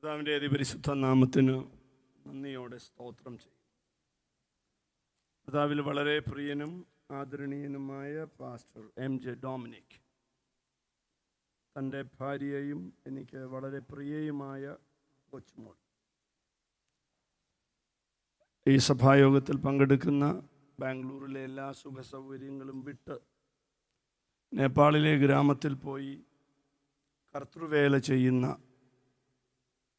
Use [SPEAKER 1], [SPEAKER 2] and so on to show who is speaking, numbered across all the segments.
[SPEAKER 1] കർത്താവിൻ്റെ അതിപരിശുദ്ധ നാമത്തിന് നന്ദിയോടെ സ്തോത്രം ചെയ്യും. കർത്താവിൽ വളരെ പ്രിയനും ആദരണീയനുമായ പാസ്റ്റർ MJ ഡൊമിനിക്, തൻ്റെ ഭാര്യയും എനിക്ക് വളരെ പ്രിയയുമായ കൊച്ചുമോൾ, ഈ സഭായോഗത്തിൽ പങ്കെടുക്കുന്ന ബാംഗ്ലൂരിലെ എല്ലാ സുഖ സൗകര്യങ്ങളും വിട്ട് നേപ്പാളിലെ ഗ്രാമത്തിൽ പോയി കർത്തൃവേല ചെയ്യുന്ന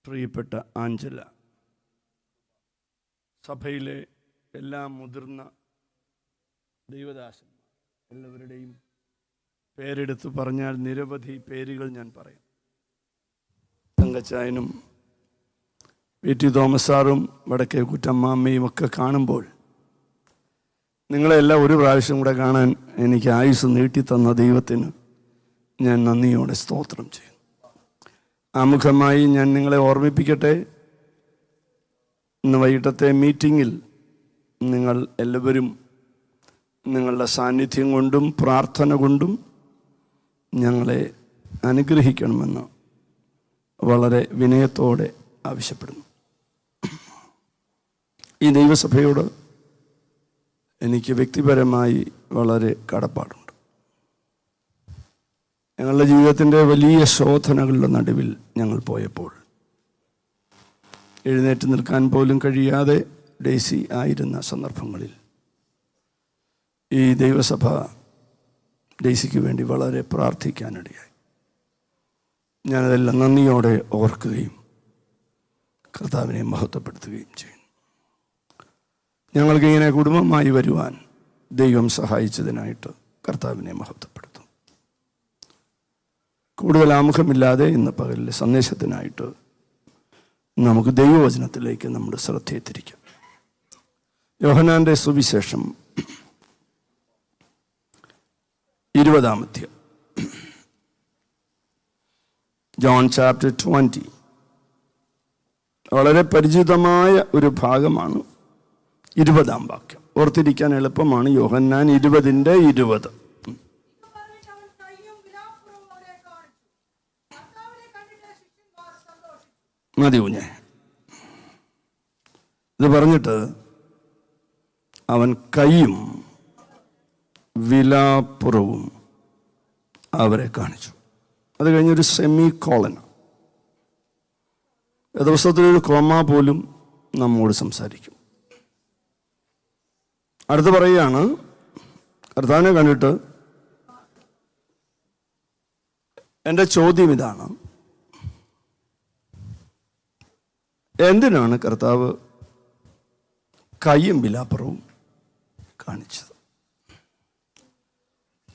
[SPEAKER 1] പ്രിയപ്പെട്ട ആഞ്ചല, സഭയിലെ എല്ലാ മുതിർന്ന ദൈവദാസന്മാർ എല്ലാവരുടെയും പേരെടുത്ത് പറഞ്ഞാൽ നിരവധി പേരുകൾ ഞാൻ പറയാം. തങ്കച്ചായനും VT തോമസ് സാറും വടക്കേ കുറ്റമ്മാമ്മയും ഒക്കെ കാണുമ്പോൾ നിങ്ങളെല്ലാം ഒരു പ്രാവശ്യം കൂടെ കാണാൻ എനിക്ക് ആയുസ് നീട്ടിത്തന്ന ദൈവത്തിന് ഞാൻ നന്ദിയോടെ സ്തോത്രം ചെയ്യും. ആമുഖമായി ഞാൻ നിങ്ങളെ ഓർമ്മിപ്പിക്കട്ടെ, ഇന്ന് വൈകിട്ടത്തെ മീറ്റിങ്ങിൽ നിങ്ങൾ എല്ലാവരും നിങ്ങളുടെ സാന്നിധ്യം കൊണ്ടും പ്രാർത്ഥന കൊണ്ടും ഞങ്ങളെ അനുഗ്രഹിക്കണമെന്ന് വളരെ വിനയത്തോടെ ആവശ്യപ്പെടുന്നു. ഈ ദൈവസഭയോട് എനിക്ക് വ്യക്തിപരമായി വളരെ കടപ്പാടുണ്ട്. ഞങ്ങളുടെ ജീവിതത്തിൻ്റെ വലിയ ശോധനകളുടെ നടുവിൽ ഞങ്ങൾ പോയപ്പോൾ എഴുന്നേറ്റ് നിൽക്കാൻ പോലും കഴിയാതെ ഡേസി ആയിരുന്ന സന്ദർഭങ്ങളിൽ ഈ ദൈവസഭ ഡേസിക്ക് വേണ്ടി വളരെ പ്രാർത്ഥിക്കാനിടയായി. ഞാനതെല്ലാം നന്ദിയോടെ ഓർക്കുകയും കർത്താവിനെ മഹത്വപ്പെടുത്തുകയും ചെയ്യുന്നു. ഞങ്ങൾക്ക് ഇങ്ങനെ കുടുംബമായി വരുവാൻ ദൈവം സഹായിച്ചതിനായിട്ട് കർത്താവിനെ മഹത്വപ്പെടുത്തും. കൂടുതൽ ആമുഖമില്ലാതെ ഇന്ന് പകലിലെ സന്ദേശത്തിനായിട്ട് നമുക്ക് ദൈവവചനത്തിലേക്ക് നമ്മുടെ ശ്രദ്ധയെ തിരിക്കാം. യോഹന്നാന്റെ സുവിശേഷം 20-ാം അധ്യായം, ജോൺ ചാപ്റ്റർ 20. വളരെ പരിചിതമായ ഒരു ഭാഗമാണ് 20-ാം വാക്യം. ഓർത്തിരിക്കാൻ എളുപ്പമാണ്. യോഹന്നാൻ 20:20. മതി കുഞ്ഞെ. ഇത് പറഞ്ഞിട്ട് അവൻ കൈയും വിലാപ്പുറവും അവരെ കാണിച്ചു. അത് കഴിഞ്ഞൊരു സെമി കോളൻ, ദിവസത്തിലൊരു കോമ പോലും നമ്മോട് സംസാരിക്കും. അടുത്ത് പറയുകയാണ്, കർത്താവിനെ കണ്ടിട്ട് എൻ്റെ ചോദ്യം ഇതാണ്: എന്തിനാണ് കർത്താവ് കയ്യും വിലാപ്പുറവും കാണിച്ചത്?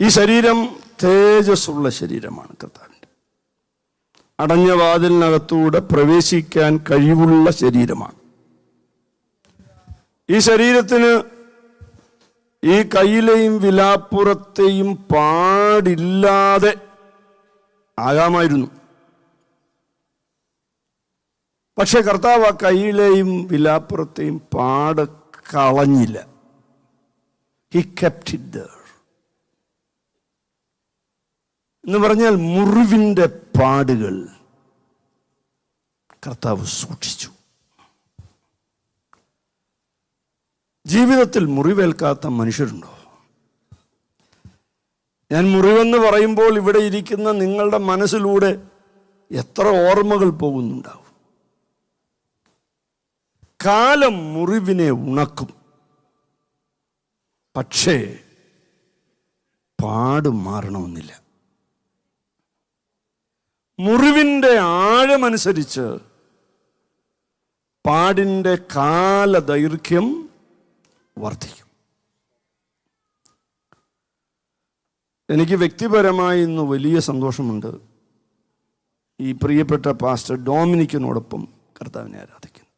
[SPEAKER 1] ഈ ശരീരം തേജസ്സുള്ള ശരീരമാണ് കർത്താവിൻ്റെ. അടഞ്ഞ വാതിലിനകത്തൂടെ പ്രവേശിക്കാൻ കഴിവുള്ള ശരീരമാണ്. ഈ ശരീരത്തിന് ഈ കയ്യിലെയും വിലാപ്പുറത്തെയും പാടില്ലാതെ ആകാമായിരുന്നു. പക്ഷെ കർത്താവ് ആ കയ്യിലെയും വിലാപ്പുറത്തെയും പാട് കളഞ്ഞില്ല. He kept it there. എന്ന് പറഞ്ഞാൽ മുറിവിൻ്റെ പാടുകൾ കർത്താവ് സൂക്ഷിച്ചു. ജീവിതത്തിൽ മുറിവേൽക്കാത്ത മനുഷ്യരുണ്ടോ? ഞാൻ മുറിവെന്ന് പറയുമ്പോൾ ഇവിടെ ഇരിക്കുന്ന നിങ്ങളുടെ മനസ്സിലൂടെ എത്ര ഓർമ്മകൾ പോകുന്നുണ്ടാവും. കാലം മുറിവിനെ ഉണക്കും, പക്ഷേ പാട് മാറണമെന്നില്ല. മുറിവിൻ്റെ ആഴമനുസരിച്ച് പാടിൻ്റെ കാലദൈർഘ്യം വർദ്ധിക്കും. എനിക്ക് വ്യക്തിപരമായി ഇന്ന് വലിയ സന്തോഷമുണ്ട്. ഈ പ്രിയപ്പെട്ട പാസ്റ്റർ ഡൊമിനിക്കിനോടൊപ്പം കർത്താവിനെ ആരാധിക്കുന്നു.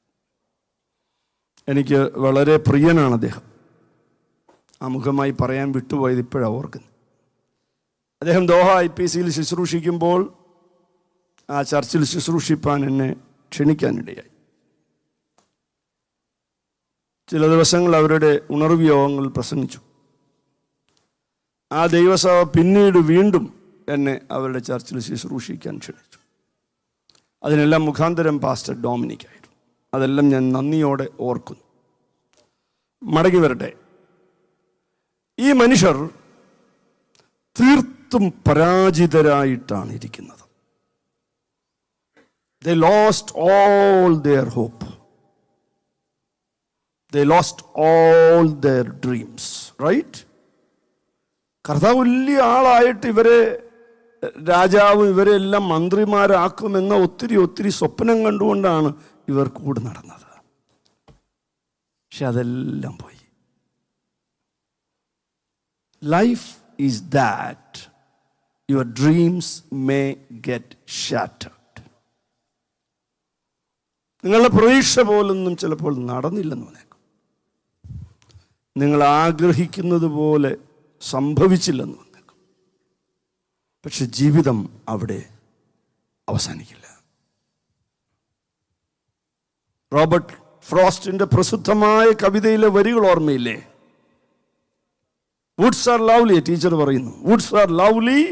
[SPEAKER 1] എനിക്ക് വളരെ പ്രിയനാണ് അദ്ദേഹം. ആമുഖമായി പറയാൻ വിട്ടുപോയത് ഇപ്പോഴാണ് ഓർക്കുന്നത്. അദ്ദേഹം ദോഹ IPCയിൽ ശുശ്രൂഷിക്കുമ്പോൾ ആ ചർച്ചിൽ ശുശ്രൂഷിപ്പാൻ എന്നെ ക്ഷണിക്കാനിടയായി. ചില ദിവസങ്ങൾ അവരുടെ ഉണർവ് യോഗങ്ങളിൽ പ്രസംഗിച്ചു. ആ ദൈവസഭ പിന്നീട് വീണ്ടും എന്നെ അവരുടെ ചർച്ചിൽ ശുശ്രൂഷിക്കാൻ ക്ഷണിച്ചു. അതിനെല്ലാം മുഖാന്തരം പാസ്റ്റർ ഡൊമിനിക് ആയിരുന്നു. അതെല്ലാം ഞാൻ നന്ദിയോടെ ഓർക്കുന്നു. മടങ്ങി വരട്ടെ. ഈ മനുഷ്യർ തീർത്തും പരാജിതരായിട്ടാണ് ഇരിക്കുന്നത്. They lost all their hope. They lost all their dreams. Right? കർത്താവ് വലിയ ആളായിട്ട് ഇവരെ രാജാവും ഇവരെല്ലാം മന്ത്രിമാരാക്കുമെന്ന ഒത്തിരി സ്വപ്നം കണ്ടുകൊണ്ടാണ് ഇവർ കൂടെ നടന്നത്. പക്ഷെ അതെല്ലാം പോയി. Life is that your dreams may get shattered. നിങ്ങളുടെ പ്രതീക്ഷ പോലൊന്നും ചിലപ്പോൾ നടന്നില്ലെന്ന് വന്നേക്കും. നിങ്ങൾ ആഗ്രഹിക്കുന്നത് പോലെ സംഭവിച്ചില്ലെന്ന് വന്നേക്കും. പക്ഷെ ജീവിതം അവിടെ അവസാനിക്കില്ല. റോബർട്ട് ഫ്രോസ്റ്റിന്റെ പ്രസിദ്ധമായ കവിതയിലെ വരികൾ ഓർമ്മയില്ലേ? വുഡ്സ് ആർ ലവ്ലി, ടീച്ചർ പറയുന്നു, woods are lovely,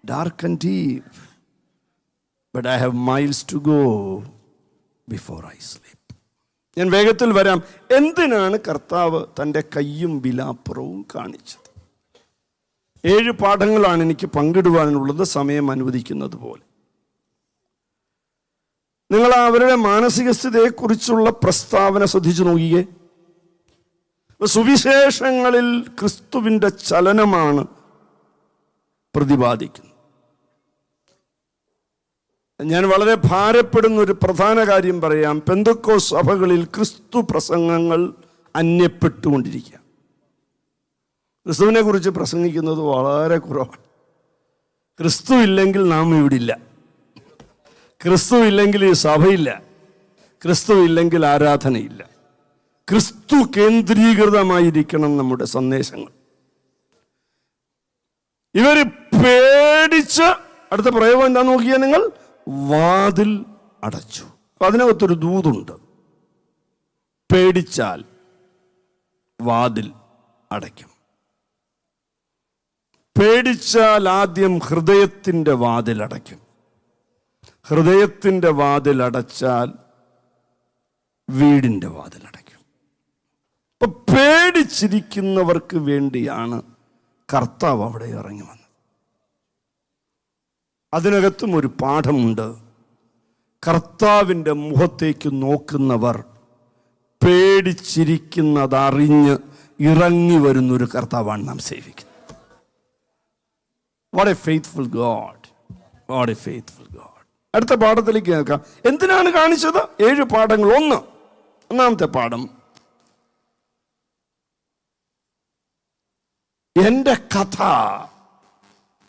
[SPEAKER 1] dark and deep, but I have miles to go before I sleep. ഞാൻ വേഗത്തിൽ വരാം. എന്തിനാണ് കർത്താവ് തൻ്റെ കയ്യും വിലാപ്പുറവും കാണിച്ചത്? 7 പാഠങ്ങളാണ് എനിക്ക് പങ്കിടുവാനുള്ളത്, സമയം അനുവദിക്കുന്നത് പോലെ. നിങ്ങൾ അവരുടെ മാനസിക സ്ഥിതിയെക്കുറിച്ചുള്ള പ്രസ്താവന ശ്രദ്ധിച്ചു നോക്കിയേ. സുവിശേഷങ്ങളിൽ ക്രിസ്തുവിൻ്റെ ചലനമാണ് പ്രതിപാദിക്കുന്നത്. ഞാൻ വളരെ ഭാരപ്പെടുന്ന ഒരു പ്രധാന കാര്യം പറയാം. പെന്തക്കോസ്ത് സഭകളിൽ ക്രിസ്തു പ്രസംഗങ്ങൾ അന്യപ്പെട്ടുകൊണ്ടിരിക്കുക. ക്രിസ്തുവിനെ കുറിച്ച് പ്രസംഗിക്കുന്നത് വളരെ കുറവാണ്. ക്രിസ്തു ഇല്ലെങ്കിൽ നാം ഇവിടെ ഇല്ല. ക്രിസ്തു ഇല്ലെങ്കിൽ ഈ സഭയില്ല. ക്രിസ്തു ഇല്ലെങ്കിൽ ആരാധനയില്ല. ക്രിസ്തു കേന്ദ്രീകൃതമായിരിക്കണം നമ്മുടെ സന്ദേശങ്ങൾ. ഇവര് പേടിച്ച്, അടുത്ത പ്രയോഗം എന്താ നോക്കിയാൽ നിങ്ങൾ, വാതിൽ അടച്ചു. അതിനകത്തൊരു ദൂതുണ്ട്. പേടിച്ചാൽ വാതിൽ അടയ്ക്കും. പേടിച്ചാൽ ആദ്യം ഹൃദയത്തിൻ്റെ വാതിൽ അടയ്ക്കും. ഹൃദയത്തിൻ്റെ വാതിൽ അടച്ചാൽ വീടിൻ്റെ വാതിൽ അടയ്ക്കും. അപ്പൊ പേടിച്ചിരിക്കുന്നവർക്ക് വേണ്ടിയാണ് കർത്താവ് അവിടെ ഇറങ്ങി വന്നത്. അതിനകത്തും ഒരു പാഠമുണ്ട്. കർത്താവിൻ്റെ മുഖത്തേക്ക് നോക്കുന്നവർ പേടിച്ചിരിക്കുന്നതറിഞ്ഞ് ഇറങ്ങി വരുന്നൊരു കർത്താവാണ് നാം സേവിക്കുന്നത്. What a faithful God, what a faithful God. അടുത്ത പാഠത്തിലേക്ക് കേൾക്കാം. എന്തിനാണ് കാണിച്ചത്? 7 പാഠങ്ങൾ. ഒന്നാമത്തെ പാഠം, എൻ്റെ കഥ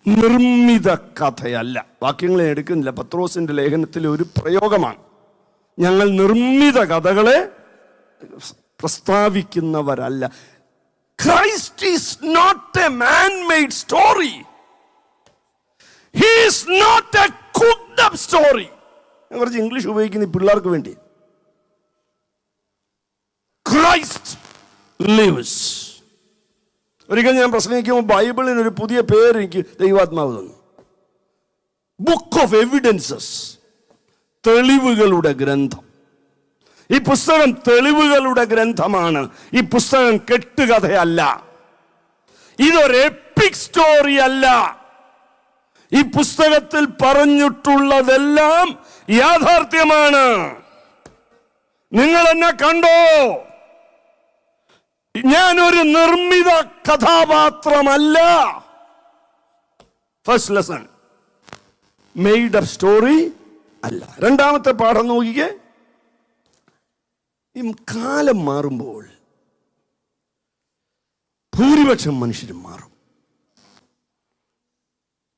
[SPEAKER 1] നിർമ്മിത കഥയല്ല. വാക്യങ്ങൾ എടുക്കുന്നില്ല. പത്രോസിന്റെ ലേഖനത്തിലെ ഒരു പ്രയോഗമാണ്. ഞങ്ങൾ നിർമ്മിത കഥകളെ പ്രസ്താവിക്കുന്നവരല്ല. Christ is not a man made story. He is not a cooked up story. ഞാൻ കുറച്ച് ഇംഗ്ലീഷ് ഉപയോഗിക്കുന്ന ഈ പിള്ളേർക്ക് വേണ്ടി. Christ lives. ഒരിക്കൽ ഞാൻ പ്രസംഗിക്കുമ്പോൾ ബൈബിളിന് ഒരു പുതിയ പേര് എനിക്ക് ദൈവാത്മാവ് തന്നു. ബുക്ക് ഓഫ് എവിഡൻസസ്, തെളിവുകളുടെ ഗ്രന്ഥം. ഈ പുസ്തകം തെളിവുകളുടെ ഗ്രന്ഥമാണ്. ഈ പുസ്തകം കെട്ടുകഥയല്ല. ഇതൊരു എപ്പിക് സ്റ്റോറി അല്ല. ഈ പുസ്തകത്തിൽ പറഞ്ഞിട്ടുള്ളതെല്ലാം യാഥാർത്ഥ്യമാണ്. നിങ്ങൾ എന്നെ കണ്ടോ? ഞാനൊരു നിർമ്മിത കഥാപാത്രമല്ല. First lesson, made up story അല്ല. രണ്ടാമത്തെ പാഠം നോക്കിക്കേ. ഈ കാലം മാറുമ്പോൾ ഭൂരിപക്ഷം മനുഷ്യരും മാറും.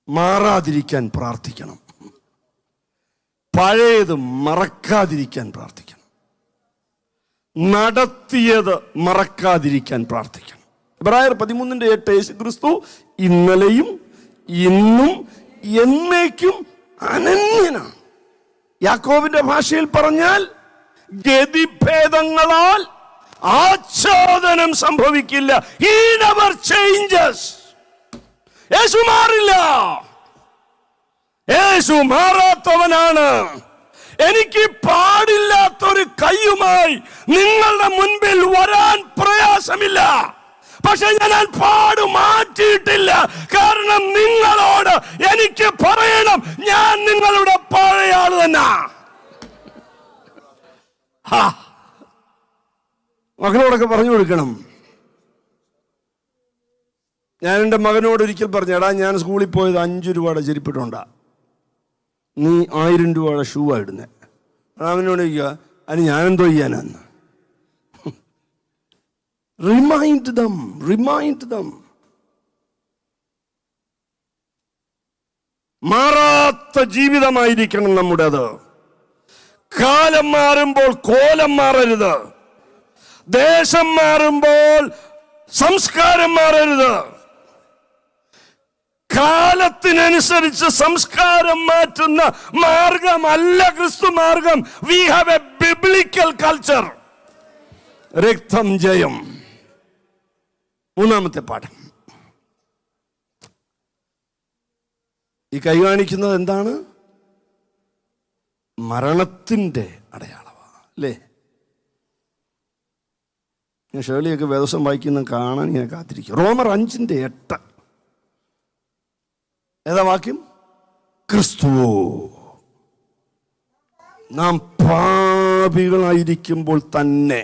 [SPEAKER 1] മാറാതിരിക്കാൻ പ്രാർത്ഥിക്കണം. പഴയത് മറക്കാതിരിക്കാൻ പ്രാർത്ഥിക്കണം. നടത്തിയത് മറക്കാതിരിക്കാൻ പ്രാർത്ഥിക്കണം. എബ്രായർ 13:8, യേശുക്രിസ്തു ഇന്നലെയും ഇന്നും എന്നേക്കും അനന്യനാണ്. യാക്കോബിന്റെ ഭാഷയിൽ പറഞ്ഞാൽ ഗതിഭേദങ്ങളാൽ ആച്ഛാദനം സംഭവിക്കില്ല. He never changes. യേശു മാറില്ല. യേശു മാറാത്തവനാണ്. എനിക്ക് പാടില്ലാത്തൊരു കൈയുമായി നിങ്ങളുടെ മുൻപിൽ വരാൻ പ്രയാസമില്ല. പക്ഷെ ഞാൻ പാട് മാറ്റിയിട്ടില്ല. കാരണം നിങ്ങളോട് എനിക്ക് പറയണം, ഞാൻ നിങ്ങളുടെ പഴയ ആള് തന്നെ. മകളോടൊക്കെ പറഞ്ഞു കൊടുക്കണം. ഞാൻ എൻ്റെ മകനോട് ഒരിക്കൽ പറഞ്ഞു, എടാ ഞാൻ സ്കൂളിൽ പോയത് 5 രൂപയുടെ ചെരുപ്പിട്ടുണ്ടാ, നീ 1000 രൂപയുടെ ഷൂ ആയിടുന്നേ. അവനോട് ചോദിക്കുക, അതിന് ഞാനെന്തോ ചെയ്യാനാന്ന്. റിമൈൻഡ് ദം. മാറാത്ത ജീവിതമായിരിക്കണം നമ്മുടേത്. കാലം മാറുമ്പോൾ കോലം മാറരുത്. ദേശം മാറുമ്പോൾ സംസ്കാരം മാറരുത്. കാലത്തിനനുസരിച്ച് സംസ്കാരം മാറ്റുന്ന മാർഗമല്ല ക്രിസ്തു മാർഗം. We have A biblical culture. രക്തം ജയം. 3-ാമത്തെ പാഠം. ഈ കൈ കാണിക്കുന്നത് എന്താണ്? മരണത്തിന്റെ അടയാളമാണ്, അല്ലേ? ഞാൻ ഷേളിയൊക്കെ വേദവസം വായിക്കുന്ന കാണാൻ ഇങ്ങനെ കാത്തിരിക്കും. റോമർ 5:8 ഏതാ വാക്യം? ക്രിസ്തുവോ നാം പാപികളായിരിക്കുമ്പോൾ തന്നെ.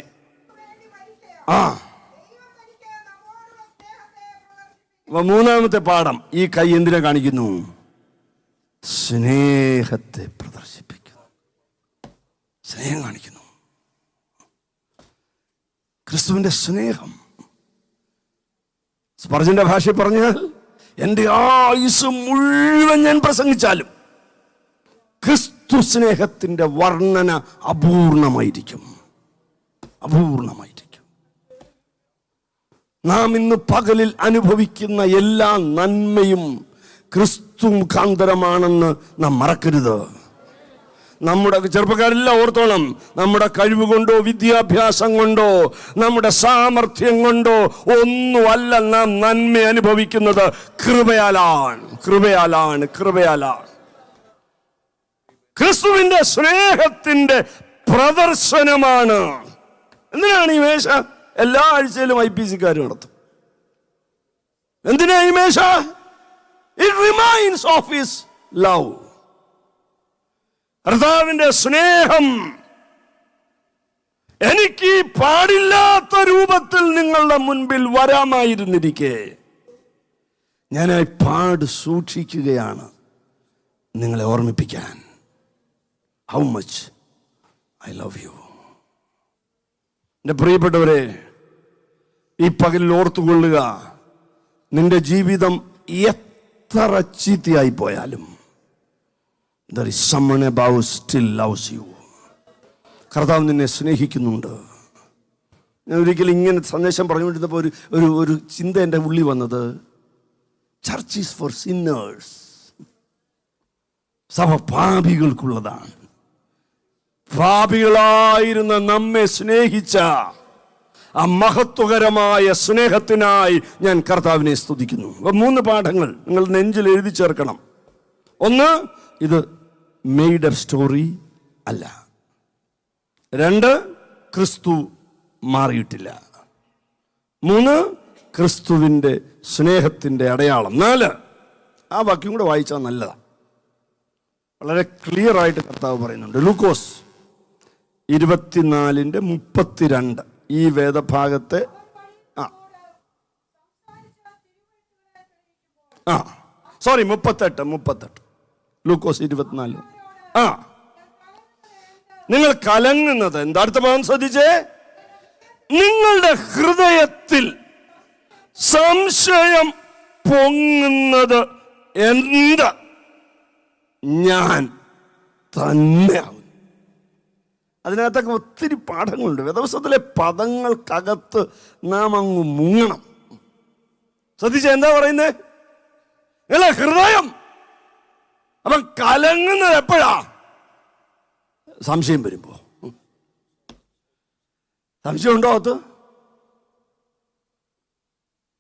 [SPEAKER 1] 3-ാമത്തെ പാഠം. ഈ കൈ എന്തിനെ കാണിക്കുന്നു? സ്നേഹത്തെ പ്രദർശിപ്പിക്കുന്നു. സ്നേഹം കാണിക്കുന്നു. ക്രിസ്തുവിന്റെ സ്നേഹം. സ്പർജന്റെ ഭാഷയിൽ പറഞ്ഞാൽ, എൻ്റെ ആയുസ് മുഴുവൻ ഞാൻ പ്രസംഗിച്ചാലും ക്രിസ്തു സ്നേഹത്തിന്റെ വർണ്ണന അപൂർണമായിരിക്കും. നാം ഇന്ന് പകലിൽ അനുഭവിക്കുന്ന എല്ലാ നന്മയും ക്രിസ്തു മുഖാന്തരമാണെന്ന് നാം മറക്കരുത്. നമ്മുടെ ചെറുപ്പക്കാരെല്ലാം ഓർത്തോണം, നമ്മുടെ കഴിവ് കൊണ്ടോ വിദ്യാഭ്യാസം കൊണ്ടോ നമ്മുടെ സാമർഥ്യം കൊണ്ടോ ഒന്നുമല്ല നാം നന്മ അനുഭവിക്കുന്നത്. കൃപയാലാണ്. ക്രിസ്തുവിന്റെ സ്നേഹത്തിന്റെ പ്രദർശനമാണ്. എന്തിനാണ് ഈ മേശ? എല്ലാ ആഴ്ചയിലും IPC-ക്കാർ നടത്തും. എന്തിനാ ഈ മേശ? It reminds of his love. കർത്താവിന്റെ സ്നേഹം. എനിക്ക് പാടില്ലാത്ത രൂപത്തിൽ നിങ്ങളുടെ മുൻപിൽ വരാമായിരുന്നിരിക്കെ ഞാനായി പാട് സൂക്ഷിക്കുകയാണ് നിങ്ങളെ ഓർമ്മിപ്പിക്കാൻ. How much I love you. എൻ്റെ പ്രിയപ്പെട്ടവരെ, ഈ പകലിൽ ഓർത്തുകൊള്ളുക, നിന്റെ ജീവിതം എത്ര ചീത്തയായി പോയാലും there is someone above still loves you. കർത്താവ് നിന്നെ സ്നേഹിക്കുന്നുണ്ട്. ഞാൻ ഒരിക്കലും ഇങ്ങനെ സന്ദേശം പറഞ്ഞുകൊണ്ടിരുന്നപ്പോൾ ഒരു ചിന്ത എൻ്റെ ഉള്ളിൽ വന്നത്, ചർച്ച് ഈസ് ഫോർ സിന്നേഴ്സ്. സഭ പാപികൾക്കുള്ളതാണ്. പാപികളായിരുന്ന നമ്മെ സ്നേഹിച്ച ആ മഹത്വകരമായ സ്നേഹത്തിനായി ഞാൻ കർത്താവിനെ സ്തുതിക്കുന്നു. 3 പാഠങ്ങൾ നിങ്ങൾ നെഞ്ചിൽ എഴുതി ചേർക്കണം. 1, ഇത് മെയ്ഡ് അപ്പ് സ്റ്റോറി അല്ല. 2, ക്രിസ്തു മാറിയിട്ടില്ല. 3, ക്രിസ്തുവിൻ്റെ സ്നേഹത്തിൻ്റെ അടയാളം. 4, ആ വാക്യം കൂടെ വായിച്ചാൽ നല്ലതാണ്. വളരെ ക്ലിയർ ആയിട്ട് കർത്താവ് പറയുന്നുണ്ട്. ലൂക്കോസ് 24:32 ഈ വേദഭാഗത്തെ 38 ലൂക്കോസ് 24. നിങ്ങൾ കലങ്ങുന്നത് എന്താ? അടുത്ത ഭാഗം ശ്രദ്ധിച്ചേ. നിങ്ങളുടെ ഹൃദയത്തിൽ സംശയം പൊങ്ങുന്നത് എന്ത്? ഞാൻ തന്നെയാവും. അതിനകത്തൊക്കെ ഒത്തിരി പാഠങ്ങളുണ്ട്. വേദപുസ്തകത്തിലെ പദങ്ങൾക്കകത്ത് നാം അങ്ങ് മുങ്ങണം. ശ്രദ്ധിച്ച എന്താ പറയുന്നത്? അല്ല, ഹൃദയം. അപ്പൊ കലങ്ങുന്നത് എപ്പോഴാ? സംശയം വരുമ്പോ. സംശയം ഉണ്ടോ അത്?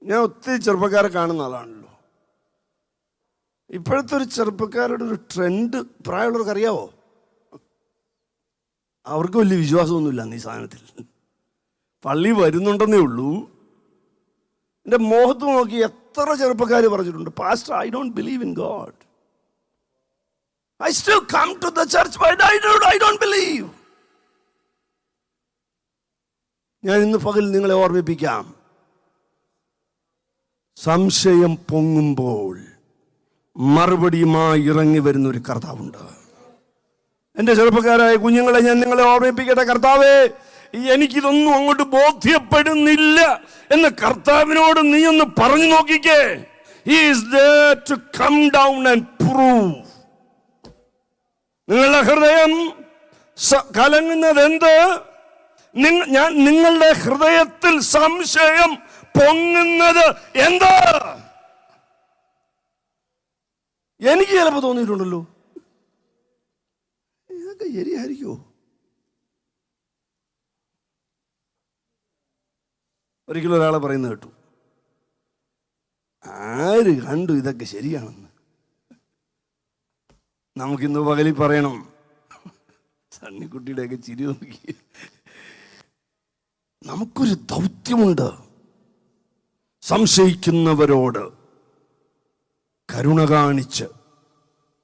[SPEAKER 1] ഞാൻ ഒത്തിരി ചെറുപ്പക്കാരെ കാണുന്ന ആളാണല്ലോ. ഇപ്പോഴത്തെ ഒരു ചെറുപ്പക്കാരുടെ ഒരു ട്രെൻഡ് പ്രായമുള്ളവർക്ക് അറിയാവോ? അവർക്ക് വലിയ വിശ്വാസമൊന്നുമില്ല ഈ സാധനത്തിൽ. പള്ളി വരുന്നുണ്ടെന്നേ ഉള്ളൂ. എൻ്റെ മോഹത്ത് നോക്കി എത്ര ചെറുപ്പക്കാർ പറഞ്ഞിട്ടുണ്ട്, pastor I don't believe in God, I still come to the church but I don't believe. ഞാൻ ഇന്ന് പകൽ നിങ്ങളെ ഓർമ്മിപ്പിക്കാം, സംശയം പൊങ്ങുമ്പോൾ മറുപടിയുമായി ഇറങ്ങി വരുന്ന ഒരു കർത്താവുണ്ട്. എൻ്റെ ചെറുപ്പക്കാരായ കുഞ്ഞുങ്ങളെ ഞാൻ നിങ്ങളെ ഓർമ്മിപ്പിക്കട്ടെ, കർത്താവേ എനിക്കിതൊന്നും അങ്ങോട്ട് ബോധ്യപ്പെടുന്നില്ല എന്ന് കർത്താവിനോട് നീ ഒന്ന് പറഞ്ഞു നോക്കിക്കേ. He is there to come down and prove. നിങ്ങളുടെ ഹൃദയം കലങ്ങുന്നത് എന്ത്? നിങ്ങളുടെ ഹൃദയത്തിൽ സംശയം പൊങ്ങുന്നത് എന്ത്? എനിക്ക് ചിലപ്പോൾ തോന്നിയിട്ടുണ്ടല്ലോ, ഇതൊക്കെ ശരിയായിരിക്കോ? ഒരിക്കലും ഒരാളെ പറയുന്നത് കേട്ടു, ആര് കണ്ടു ഇതൊക്കെ ശരിയാണെന്ന്? നമുക്കിന്ന് പകലിൽ പറയണം, സണ്ണിക്കുട്ടിയുടെയൊക്കെ ചിരി നോക്കി. നമുക്കൊരു ദൗത്യമുണ്ട്, സംശയിക്കുന്നവരോട് കരുണ കാണിച്ച്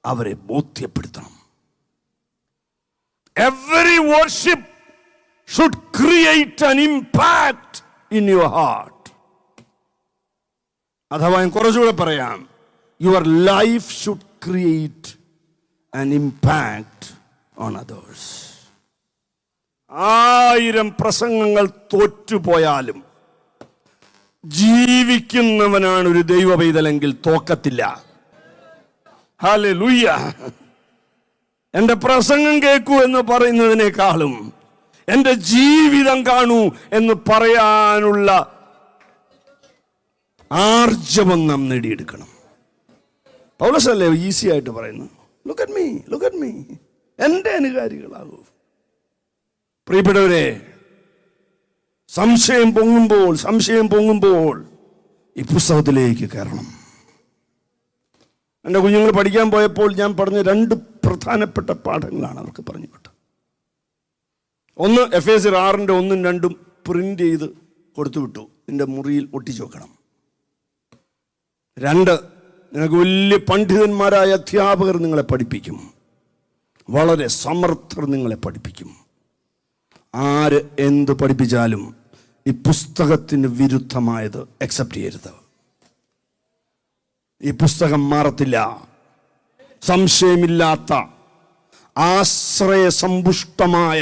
[SPEAKER 1] അവരെ ബോധ്യപ്പെടുത്തണം. Every worship should create an impact in your heart. അഥവാ ഞാൻ കുറച്ചുകൂടെ പറയാം, your life should create an impact on others. 1000 പ്രസംഗങ്ങൾ തോറ്റുപോയാലും ജീവിക്കുന്നവനാണ് ഒരു ദൈവ പൈതലെങ്കിൽ തോക്കത്തില്ല. ഹല്ലേലൂയ. എൻ്റെ പ്രസംഗം കേൾക്കൂ എന്ന് പറയുന്നതിനേക്കാളും എൻ്റെ ജീവിതം കാണൂ എന്ന് പറയാനുള്ള ആർജവം നാം നേടിയെടുക്കണം. പൗലോസല്ലേ ഈസി ആയിട്ട് പറയുന്നു, look at me, look at me, എൻ്റെ അനുകാരികളാകൂ. പ്രിയപ്പെട്ടവരെ, സംശയം പൊങ്ങുമ്പോൾ ഈ പുസ്തകത്തിലേക്ക് കയറണം. എൻ്റെ കുഞ്ഞുങ്ങൾ പഠിക്കാൻ പോയപ്പോൾ ഞാൻ പറഞ്ഞ 2 പ്രധാനപ്പെട്ട പാഠങ്ങളാണ് അവർക്ക് പറഞ്ഞു വിട്ടത്. ഒന്ന്, എഫേസ്യർ 6:1, 2 പ്രിന്റ് ചെയ്ത് കൊടുത്തു വിട്ടു, നിന്റെ മുറിയിൽ ഒട്ടിച്ചു വെക്കണം. 2, നിനക്ക് വലിയ പണ്ഡിതന്മാരായ അധ്യാപകർ നിങ്ങളെ പഠിപ്പിക്കും, വളരെ സമർത്ഥർ നിങ്ങളെ പഠിപ്പിക്കും. ആര് എന്ത് പഠിപ്പിച്ചാലും ഈ പുസ്തകത്തിന് വിരുദ്ധമായത് അക്സെപ്റ്റ് ചെയ്യരുത്. ഈ പുസ്തകം മാറത്തില്ല. സംശയമില്ലാത്ത ആശ്രയസമ്പുഷ്ടമായ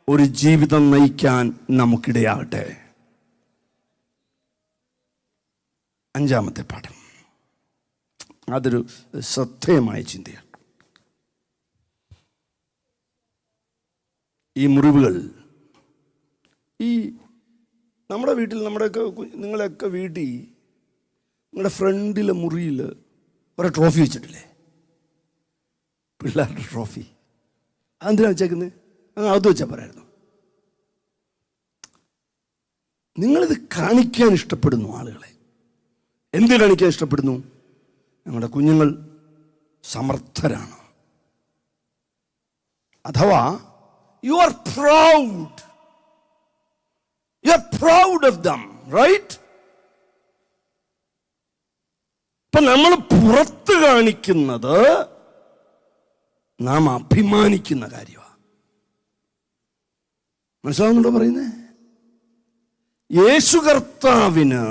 [SPEAKER 1] ഒരു ജീവിതം നയിക്കാൻ നമുക്കിടയാകട്ടെ. 5-ാമത്തെ പാഠം, അതൊരു ശ്രദ്ധേയമായ ചിന്തയാണ്. ഈ മുറിവുകൾ, ഈ നമ്മുടെ വീട്ടിൽ, നിങ്ങളെയൊക്കെ വീട്ടിൽ നിങ്ങളുടെ ഫ്രണ്ടിലെ മുറിയിൽ ഒരു ട്രോഫി വെച്ചിട്ടില്ലേ? പിള്ളേരുടെ ട്രോഫി. അതെന്തിനാണ് വെച്ചേക്കുന്നത്? അത് വെച്ചാൽ പറയായിരുന്നു. നിങ്ങളിത് കാണിക്കാൻ ഇഷ്ടപ്പെടുന്നു ആളുകളെ. എന്ത് കാണിക്കാൻ ഇഷ്ടപ്പെടുന്നു? ഞങ്ങളുടെ കുഞ്ഞുങ്ങൾ സമർത്ഥരാണ്. അഥവാ you are proud of them, right? ഇപ്പൊ നമ്മൾ പുറത്ത് കാണിക്കുന്നത് നാം അഭിമാനിക്കുന്ന കാര്യമാണ്. മനസ്സിലാവുന്നുണ്ടോ പറയുന്നേ? യേശു കർത്താവിന്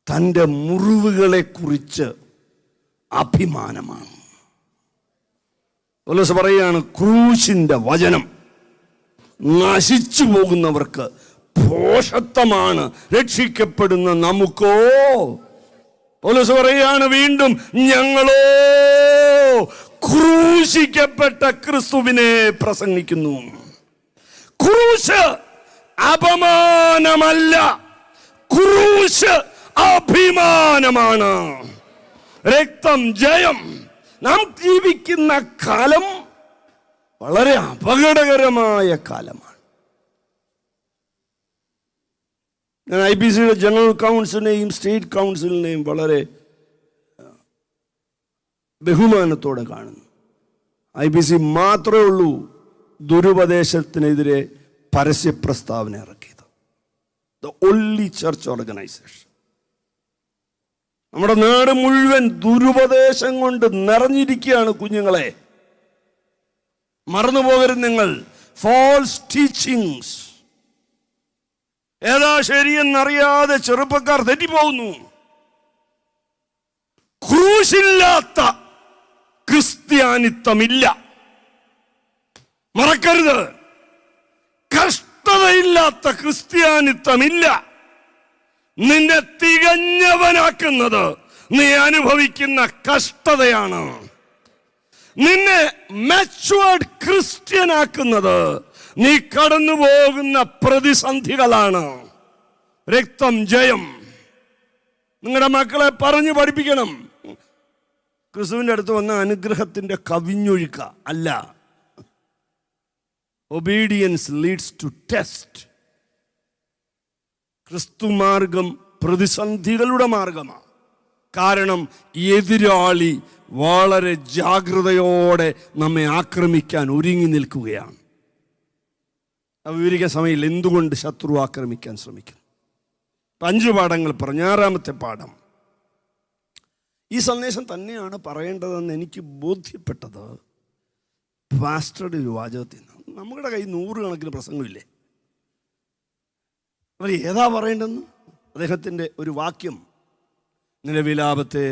[SPEAKER 1] തൻ്റെ മുറിവുകളെ കുറിച്ച് അഭിമാനമാണ്. പൗലോസ് പറയുകയാണ്, ക്രൂശിന്റെ വചനം നശിച്ചു പോകുന്നവർക്ക് ഭോഷത്വമാണ്, രക്ഷിക്കപ്പെടുന്ന നമുക്കോ. പൗലോസ് പറയുകയാണ് വീണ്ടും, ഞങ്ങളോ ക്രൂശിക്കപ്പെട്ട ക്രിസ്തുവിനെ പ്രസംഗിക്കുന്നു. ക്രൂശ് അപമാനമല്ല, ക്രൂശ് അഭിമാനമാണ്. രക്തം ജയം. നാം ജീവിക്കുന്ന കാലം വളരെ അപകടകരമായ കാലമാണ്. ഞാൻ IPC ജനറൽ കൗൺസിലിനെയും സ്റ്റേറ്റ് കൗൺസിലിനെയും വളരെ ബഹുമാനത്തോടെ കാണുന്നു. IPC മാത്രമേ ഉള്ളൂ ദുരുപദേശത്തിനെതിരെ പരസ്യ പ്രസ്താവന ഇറക്കിയത്. The only church organization. നമ്മുടെ നാട് മുഴുവൻ ദുരുപദേശം കൊണ്ട് നിറഞ്ഞിരിക്കുകയാണ് കുഞ്ഞുങ്ങളെ. മറന്നുപോകരുത് നിങ്ങൾ. False teachings. ഏതാ ശരിയെന്നറിയാതെ ചെറുപ്പക്കാർ തെറ്റിപ്പോകുന്നു. ക്രൂശില്ലാത്ത ക്രിസ്ത്യാനിത്വമില്ല. മറക്കരുത്. കഷ്ടതയില്ലാത്ത ക്രിസ്ത്യാനിത്വമില്ല. നിന്നെ തികഞ്ഞവനാക്കുന്നത് നീ അനുഭവിക്കുന്ന കഷ്ടതയാണ്. നിന്നെ മാച്വേർഡ് ക്രിസ്ത്യനാക്കുന്നത് നീ കടന്നു പോകുന്ന പ്രതിസന്ധികളാണ്. രക്തം ജയം. നിങ്ങളുടെ മക്കളെ പറഞ്ഞു പഠിപ്പിക്കണം. ക്രിസ്തുവിൻ്റെ അടുത്ത് വന്ന അനുഗ്രഹത്തിൻ്റെ കവിഞ്ഞൊഴുക്ക അല്ല. Obedience leads to test. ക്രിസ്തു മാർഗം പ്രതിസന്ധികളുടെ മാർഗമാണ്. കാരണം എതിരാളി വളരെ ജാഗ്രതയോടെ നമ്മെ ആക്രമിക്കാൻ ഒരുങ്ങി നിൽക്കുകയാണ്. അത് വിവരിക്കാൻ സമയമില്ല എന്തുകൊണ്ട് ശത്രു ആക്രമിക്കാൻ ശ്രമിക്കുന്നു. 5 പാഠങ്ങൾ പറഞ്ഞു. 6ാമത്തെ പാഠം ഈ സന്ദേശം തന്നെയാണ് പറയേണ്ടതെന്ന് എനിക്ക് ബോധ്യപ്പെട്ടത് പാസ്റ്ററുടെ ഒരു വാചകത്തിൽ നിന്ന്. നമ്മുടെ കയ്യിൽ 100 കണക്കിന് പ്രസംഗമില്ലേ? അപ്പോൾ ഏതാ പറയേണ്ടതെന്ന് അദ്ദേഹത്തിൻ്റെ ഒരു വാക്യം നിന്റെ വിലാപത്തെ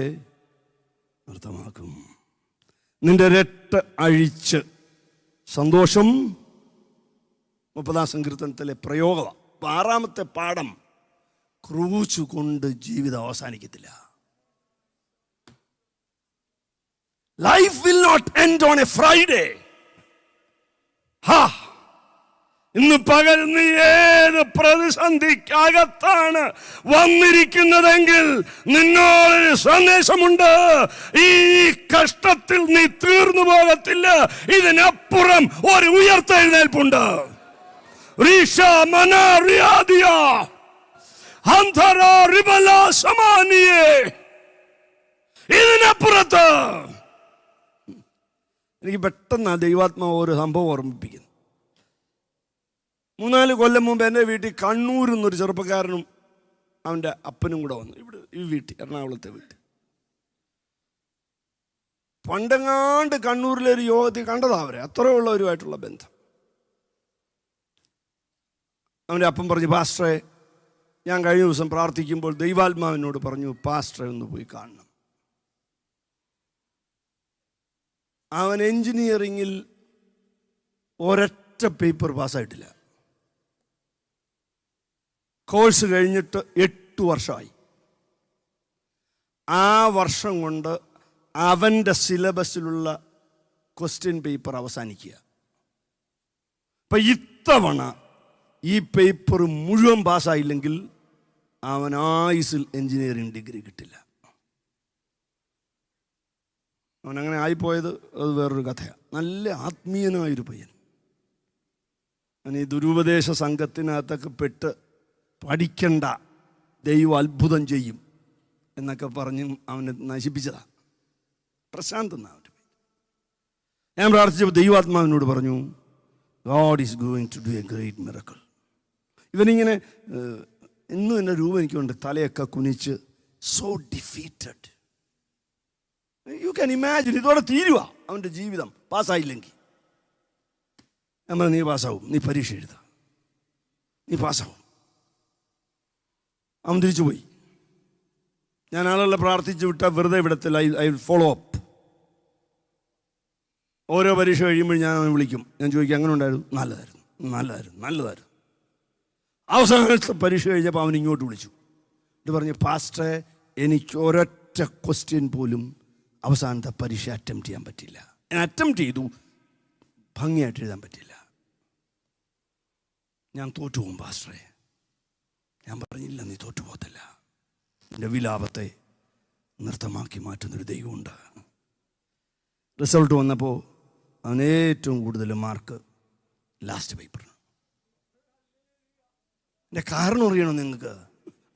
[SPEAKER 1] നൃത്തമാക്കും, നിന്റെ രട്ട് അഴിച്ച് സന്തോഷം. 30ാം സങ്കീർത്തനത്തിലെ പ്രയോഗമാണ്. 6ാമത്തെ പാഠം ക്രൂശ് കൊണ്ട് ജീവിതം അവസാനിക്കത്തില്ല. Life will not end on a Friday. ഇന്ന് പകൽ നീ ഏത് പ്രതിസന്ധിക്കകത്താണ് വന്നിരിക്കുന്നതെങ്കിൽ നിന്നോടൊരു സന്ദേശമുണ്ട്. ഈ കഷ്ടത്തിൽ നീ തീർന്നു പോകത്തില്ല. ഇതിനപ്പുറം ഒരു ഉയർത്തെഴുന്നേൽപ്പുണ്ട്. ഇതിനപ്പുറത്ത് എനിക്ക് പെട്ടെന്ന് ദൈവാത്മാവ് ഒരു സംഭവം ഓർമ്മിപ്പിക്കുന്നു. 3-4 കൊല്ലം മുമ്പ് എൻ്റെ വീട്ടിൽ കണ്ണൂരിൽ നിന്നൊരു ചെറുപ്പക്കാരനും അവൻ്റെ അപ്പനും കൂടെ വന്നു. ഇവിടെ ഈ വീട്ടിൽ, എറണാകുളത്തെ വീട്ടിൽ. പണ്ടെങ്ങാണ്ട് കണ്ണൂരിലൊരു യോഗത്തിൽ കണ്ടതാ അവരെ. അത്രയുള്ളവരുമായിട്ടുള്ള ബന്ധം. അവൻ്റെ അപ്പം പറഞ്ഞു, പാസ്റ്ററെ, ഞാൻ കഴിഞ്ഞ ദിവസം പ്രാർത്ഥിക്കുമ്പോൾ ദൈവാത്മാവിനോട് പറഞ്ഞു പാസ്റ്ററെ ഒന്ന് പോയി കാണണം. അവൻ എൻജിനീയറിങ്ങിൽ ഒരൊറ്റ പേപ്പർ പാസ്സായിട്ടില്ല. കോഴ്സ് കഴിഞ്ഞിട്ട് 8 വർഷമായി. ആ വർഷം കൊണ്ട് അവൻ്റെ സിലബസിലുള്ള ക്വസ്റ്റ്യൻ പേപ്പർ അവസാനിക്കുക. അപ്പം ഇത്തവണ ഈ പേപ്പർ മുഴുവൻ പാസ്സായില്ലെങ്കിൽ അവൻ ആയുസിൽ എൻജിനീയറിംഗ് ഡിഗ്രി കിട്ടില്ല. അവനങ്ങനെ ആയിപ്പോയത് അത് വേറൊരു കഥയാണ്. നല്ല ആത്മീയനായൊരു പയ്യൻ. അവൻ ഈ ദുരുപദേശ സംഘത്തിനകത്തൊക്കെ പെട്ട് പഠിക്കണ്ട, ദൈവം അത്ഭുതം ചെയ്യും എന്നൊക്കെ പറഞ്ഞ് അവനെ നശിപ്പിച്ചതാണ്. പ്രശാന്ത് എന്നാ അവൻ്റെ പേര്. ഞാൻ പ്രാർത്ഥിച്ചപ്പോൾ ദൈവാത്മാവിനോട് പറഞ്ഞു, God is going to do a great miracle. ഇവനിങ്ങനെ ഇന്നും എൻ്റെ രൂപം എനിക്കുണ്ട്, തലയൊക്കെ കുനിച്ച്, so defeated. You can imagine. ഇതോടെ തീരുക അവൻ്റെ ജീവിതം പാസ്സായില്ലെങ്കിൽ. നമ്മൾ നീ പാസ്സാവും, നീ പരീക്ഷ എഴുതുക, നീ പാസ്സാവും. അവൻ തിരിച്ചു പോയി. ഞാൻ ആളുകളെ പ്രാർത്ഥിച്ചു വിട്ടാൽ വെറുതെ വിടത്തില്ല. I follow up. ഓരോ പരീക്ഷ കഴിയുമ്പോൾ ഞാൻ അവനെ വിളിക്കും. ഞാൻ ചോദിക്കും, അങ്ങനെ ഉണ്ടായിരുന്നു? നല്ലതായിരുന്നു. അവസാനത്തെ പരീക്ഷ കഴിഞ്ഞപ്പോൾ അവൻ ഇങ്ങോട്ട് വിളിച്ചു. ഇത് പറഞ്ഞു, പാസ്റ്ററെ, എനിക്ക് ഒരൊറ്റ ക്വസ്റ്റ്യൻ പോലും അവസാനത്തെ പരീക്ഷ അറ്റംപ്റ്റ് ചെയ്യാൻ പറ്റില്ല. ഞാൻ അറ്റംപ്റ്റ് ചെയ്തു, ഭംഗിയായിട്ട് എഴുതാൻ പറ്റില്ല. ഞാൻ തോറ്റുപോകും പാസ്റ്ററെ. ഞാൻ പറഞ്ഞില്ല, നീ തോറ്റുപോകത്തില്ല. എൻ്റെ വിലാപത്തെ നൃത്തമാക്കി മാറ്റുന്നൊരു ദൈവമുണ്ട്. റിസൾട്ട് വന്നപ്പോൾ അവന് ഏറ്റവും കൂടുതൽ മാർക്ക് ലാസ്റ്റ് പേപ്പറിന്. എൻ്റെ കാരണം അറിയണം നിങ്ങൾക്ക്.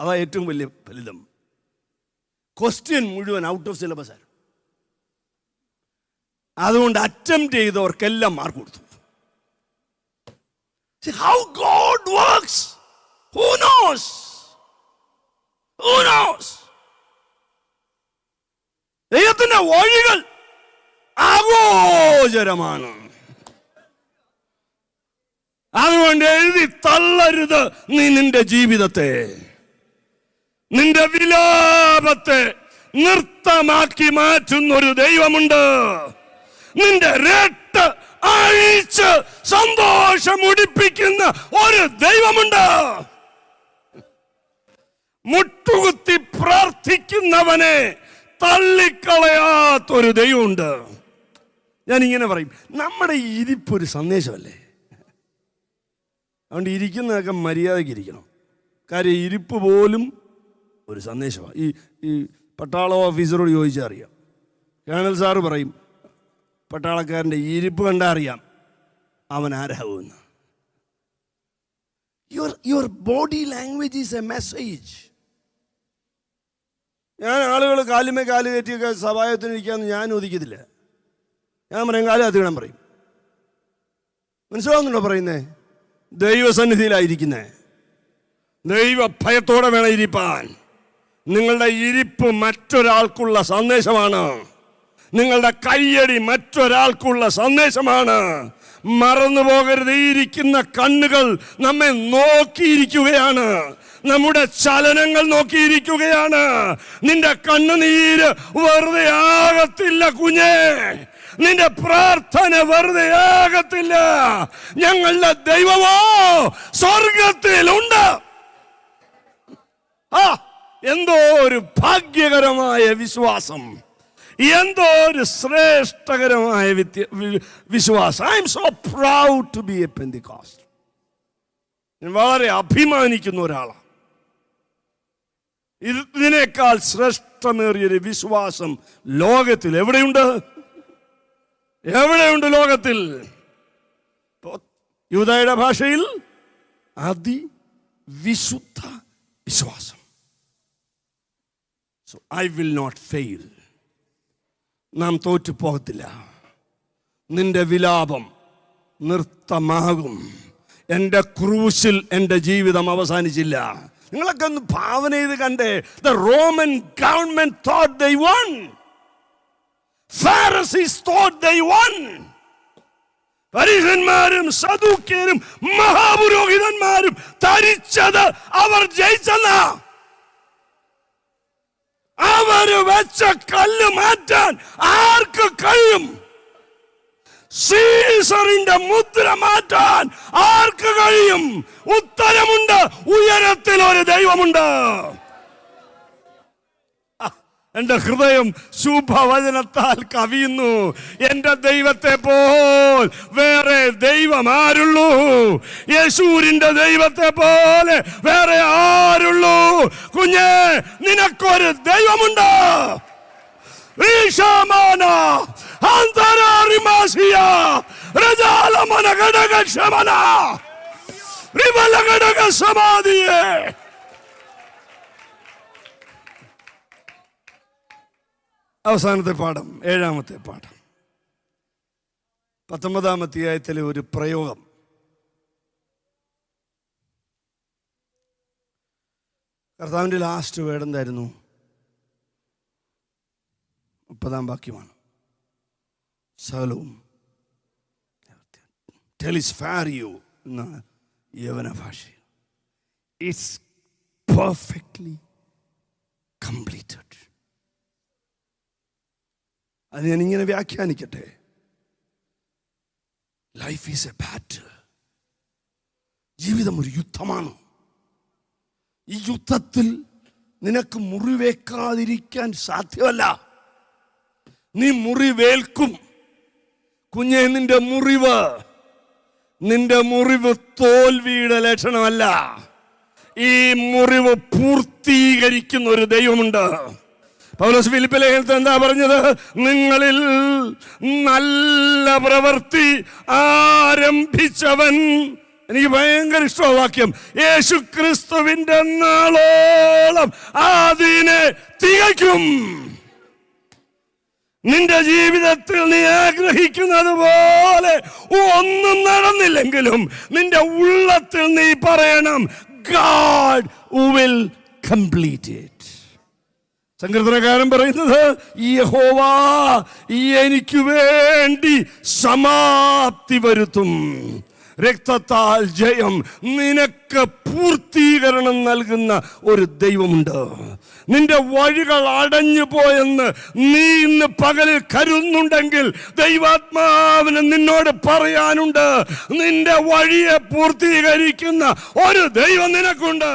[SPEAKER 1] അതാ ഏറ്റവും വലിയ ഫലിതം. ക്വസ്റ്റ്യൻ മുഴുവൻ ഔട്ട് ഓഫ് സിലബസ് ആയിരുന്നു. അതുകൊണ്ട് അറ്റംപ്റ്റ് ചെയ്തവർക്കെല്ലാം മാർക്ക് കൊടുത്തു. See how God works. Who knows? Who knows? ദൈവത്തിന്റെ വഴികൾ അഗോചരമാണ്. അതുകൊണ്ട് എഴുതി തള്ളരുത് നീ നിന്റെ ജീവിതത്തെ. നിന്റെ വിലാപത്തെ നൃത്തമാക്കി മാറ്റുന്ന ഒരു ദൈവമുണ്ട്. നിന്റെ രട്ട് അഴിച്ച് സന്തോഷം ഉടിപ്പിക്കുന്ന ഒരു ദൈവമുണ്ട്. മുട്ടുകുത്തി പ്രാർത്ഥിക്കുന്നവനെ തള്ളിക്കളയാത്തൊരു ദൈവമുണ്ട്. ഞാൻ ഇങ്ങനെ പറയും, നമ്മുടെ ഇരിപ്പൊരു സന്ദേശമല്ലേ. അതുകൊണ്ട് ഇരിക്കുന്നതൊക്കെ മര്യാദയ്ക്ക് ഇരിക്കണം. കാര്യം ഇരിപ്പ് പോലും ഒരു സന്ദേശമാണ്. ഈ പട്ടാള ഓഫീസറോട് ചോദിച്ചാൽ അറിയാം. കേണൽ സാറ് പറയും, പട്ടാളക്കാരൻ്റെ ഇരിപ്പ് കണ്ടാൽ അറിയാം അവൻ ആരാകുമെന്ന്. Your body language is a message. ഞാൻ ആളുകൾ കാലുമേ കാല് കയറ്റിയൊക്കെ സഭായത്തിന് ഇരിക്കാമെന്ന് ഞാൻ ഒതുക്കത്തില്ല. ഞാൻ പറയും കാല് കത്തിടാൻ പറയും. മനസ്സിലാവുന്നുണ്ടോ പറയുന്നേ? ദൈവസന്നിധിയിലായിരിക്കുന്നേ. ദൈവ ഭയത്തോടെ വേണം ഇരിപ്പാൻ. നിങ്ങളുടെ ഇരിപ്പ് മറ്റൊരാൾക്കുള്ള സന്ദേശമാണ്. നിങ്ങളുടെ കയ്യടി മറ്റൊരാൾക്കുള്ള സന്ദേശമാണ്. മറന്നു പോകരുത്, ഇരിക്കുന്ന കണ്ണുകൾ നമ്മെ നോക്കിയിരിക്കുകയാണ്. നമ്മുടെ ചലനങ്ങൾ നോക്കിയിരിക്കുകയാണ്. നിന്റെ കണ്ണുനീര് വെറുതെ ആകത്തില്ല കുഞ്ഞേ. നിന്റെ പ്രാർത്ഥന വെറുതെ ആകത്തില്ല. ഞങ്ങളുടെ ദൈവമോ സ്വർഗത്തിലുണ്ട്. എന്തോ ഒരു ഭാഗ്യകരമായ വിശ്വാസം, എന്തോ ഒരു ശ്രേഷ്ഠകരമായ വിശ്വാസം. I'm so proud to be a Pentecost. ഞാൻ വളരെ അഭിമാനിക്കുന്ന ഒരാളാണ്. ഇതിനേക്കാൾ ശ്രേഷ്ഠമേറിയൊരു വിശ്വാസം ലോകത്തിൽ എവിടെയുണ്ട്? എവിടെയുണ്ട് ലോകത്തിൽ? യൂദായുടെ ഭാഷയിൽ അതിവിശുദ്ധ വിശ്വാസം. So I will not fail. നാം തോറ്റു പോകത്തില്ല. നിന്റെ വിലാപം നൃത്തമാകും. എൻ്റെ ക്രൂശിൽ എൻ്റെ ജീവിതം അവസാനിച്ചില്ല. നിങ്ങളൊക്കെ ഒന്ന് ഭാവന ചെയ്ത് കണ്ടേ. The Roman government thought they won. Pharisees thought they won. പരീശന്മാരും സദൂക്യരും മഹാപുരോഹിതന്മാരും ധരിച്ചത് അവർ ജയിച്ചെന്ന. അവര് വെച്ച കല്ല് മാറ്റാൻ ആർക്ക് കഴിയും? സീസറിന്റെ മുദ്ര മാറ്റാൻ ആർക്ക് കഴിയും? ഉത്തരമുണ്ട്. ഉയരത്തിൽ ഒരു ദൈവമുണ്ട്. എൻ്റെ ഹൃദയം ശുഭവചനത്താൽ കവിയുന്നു. എൻ്റെ ദൈവത്തെ പോൽ വേറെ ദൈവം ആരുള്ളൂ? യേശൂരിന്റെ ദൈവത്തെ പോലെ വേറെ ആരുള്ളൂ? കുഞ്ഞേ, നിനക്കൊരു ദൈവമുണ്ട്. അവസാനത്തെ പാഠം, 7-ാമത്തെ പാഠം, 19-ാം അധ്യായത്തിലെ ഒരു പ്രയോഗം. കർത്താവിൻ്റെ ലാസ്റ്റ് വേർഡ് എന്തായിരുന്നു? 30-ാം വാക്യമാണ്. സകലവും ടെലിസ്ഫാരിയോ എന്ന യവന ഭാഷയിൽ ഇറ്റ്സ് പെർഫെക്റ്റ്ലി കംപ്ലീറ്റഡ്. അത് ഞാനിങ്ങനെ വ്യാഖ്യാനിക്കട്ടെ. Life is a battle. ജീവിതം ഒരു യുദ്ധമാണ്. ഈ യുദ്ധത്തിൽ നിനക്ക് മുറിവേക്കാതിരിക്കാൻ സാധ്യമല്ല. നീ മുറിവേൽക്കും. കുഞ്ഞെ, നിന്റെ മുറിവ് തോൽവിയുടെ ലക്ഷണമല്ല. ഈ മുറിവ് പൂർത്തീകരിക്കുന്ന ഒരു ദൈവമുണ്ട്. പൗലോസ് ഫിലിപ്പി ലേഖനത്തിൽ എന്താ പറഞ്ഞത്? നിങ്ങളിൽ നല്ല പ്രവൃത്തി ആരംഭിച്ചവൻ, എനിക്ക് ഭയങ്കര ഇഷ്ടമാണ് വാക്യം, യേശു ക്രിസ്തുവിന്റെ നാളോളം അതിനെ തികയ്ക്കും. നിന്റെ ജീവിതത്തിൽ നീ ആഗ്രഹിക്കുന്നത് പോലെ ഒന്നും നടന്നില്ലെങ്കിലും നിന്റെ ഉള്ളത്തിൽ നീ പറയണം, God will complete it. സങ്കീർത്തനക്കാരൻ പറയുന്നത്, യഹോവ എനിക്ക് വേണ്ടി സമാപ്തി വരുത്തും. രക്തത്താൽ ജയം, നിനക്ക് പൂർത്തീകരണം നൽകുന്ന ഒരു ദൈവമുണ്ട്. നിന്റെ വഴികൾ അടഞ്ഞു പോയെന്ന് നീ ഇന്ന് പകലിൽ കരുതുന്നുണ്ടെങ്കിൽ ദൈവാത്മാവിന് നിന്നോട് പറയാനുണ്ട്, നിന്റെ വഴിയെ പൂർത്തീകരിക്കുന്ന ഒരു ദൈവം നിനക്കുണ്ട്.